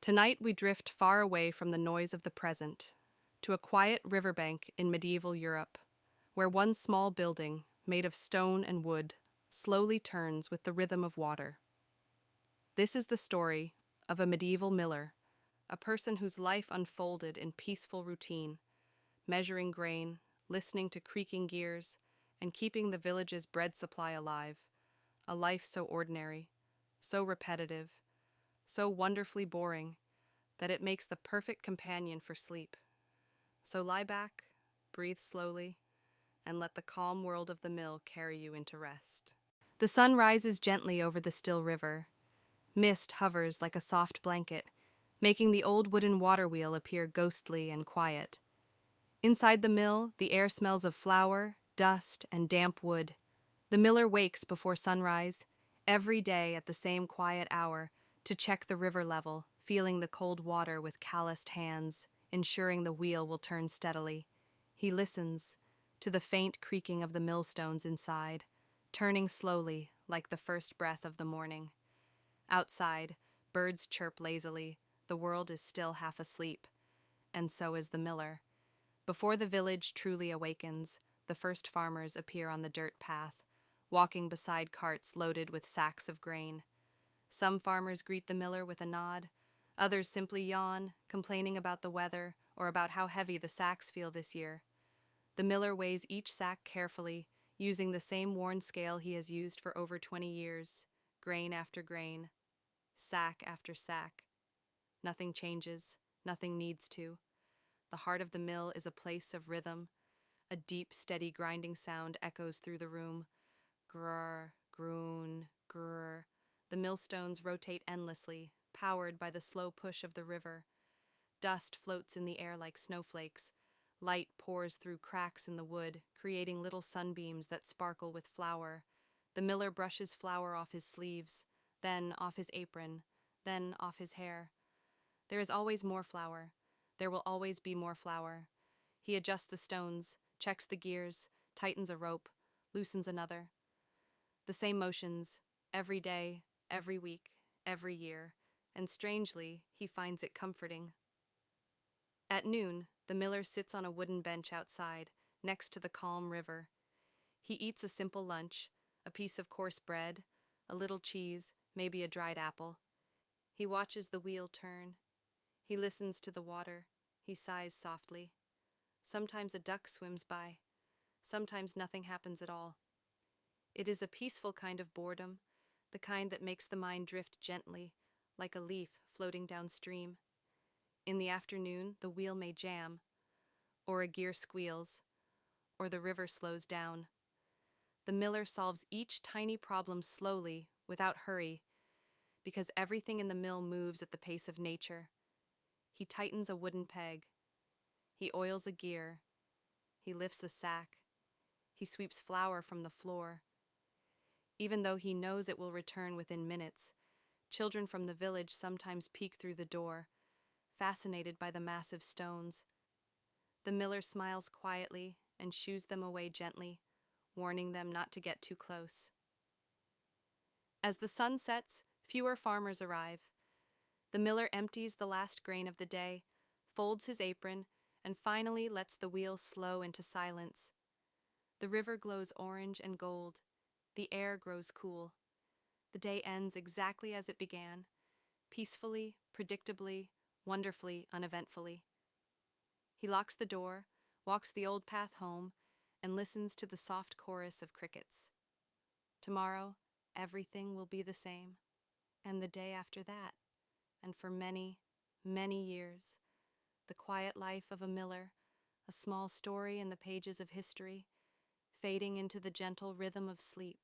Tonight we drift far away from the noise of the present, to a quiet riverbank in medieval Europe, where one small building, made of stone and wood, slowly turns with the rhythm of water. This is the story of a medieval miller, a person whose life unfolded in peaceful routine, measuring grain, listening to creaking gears, and keeping the village's bread supply alive, a life so ordinary, so repetitive, so wonderfully boring that it makes the perfect companion for sleep. So lie back, breathe slowly, and let the calm world of the mill carry you into rest. The sun rises gently over the still river. Mist hovers like a soft blanket, making the old wooden water wheel appear ghostly and quiet. Inside the mill, the air smells of flour, dust, and damp wood. The miller wakes before sunrise, every day at the same quiet hour, to check the river level, feeling the cold water with calloused hands, ensuring the wheel will turn steadily. He listens to the faint creaking of the millstones inside, turning slowly like the first breath of the morning. Outside, birds chirp lazily, the world is still half asleep, and so is the miller. Before the village truly awakens, the first farmers appear on the dirt path, walking beside carts loaded with sacks of grain. Some farmers greet the miller with a nod, others simply yawn, complaining about the weather or about how heavy the sacks feel this year. The miller weighs each sack carefully, using the same worn scale he has used for over 20 years, grain after grain, sack after sack. Nothing changes, nothing needs to. The heart of the mill is a place of rhythm. A deep, steady grinding sound echoes through the room. Grrr, groon, grrr. The millstones rotate endlessly, powered by the slow push of the river. Dust floats in the air like snowflakes. Light pours through cracks in the wood, creating little sunbeams that sparkle with flour. The miller brushes flour off his sleeves, then off his apron, then off his hair. There is always more flour. There will always be more flour. He adjusts the stones, checks the gears, tightens a rope, loosens another. The same motions, every day, every week, every year, and strangely, he finds it comforting. At noon, the miller sits on a wooden bench outside, next to the calm river. He eats a simple lunch, a piece of coarse bread, a little cheese, maybe a dried apple. He watches the wheel turn. He listens to the water. He sighs softly. Sometimes a duck swims by. Sometimes nothing happens at all. It is a peaceful kind of boredom, the kind that makes the mind drift gently, like a leaf floating downstream. In the afternoon, the wheel may jam, or a gear squeals, or the river slows down. The miller solves each tiny problem slowly, without hurry, because everything in the mill moves at the pace of nature. He tightens a wooden peg. He oils a gear. He lifts a sack. He sweeps flour from the floor. Even though he knows it will return within minutes, children from the village sometimes peek through the door, fascinated by the massive stones. The miller smiles quietly and shoos them away gently, warning them not to get too close. As the sun sets, fewer farmers arrive. The miller empties the last grain of the day, folds his apron, and finally lets the wheel slow into silence. The river glows orange and gold. The air grows cool. The day ends exactly as it began, peacefully, predictably, wonderfully, uneventfully. He locks the door, walks the old path home, and listens to the soft chorus of crickets. Tomorrow, everything will be the same, and the day after that, and for many, many years, the quiet life of a miller, a small story in the pages of history, fading into the gentle rhythm of sleep.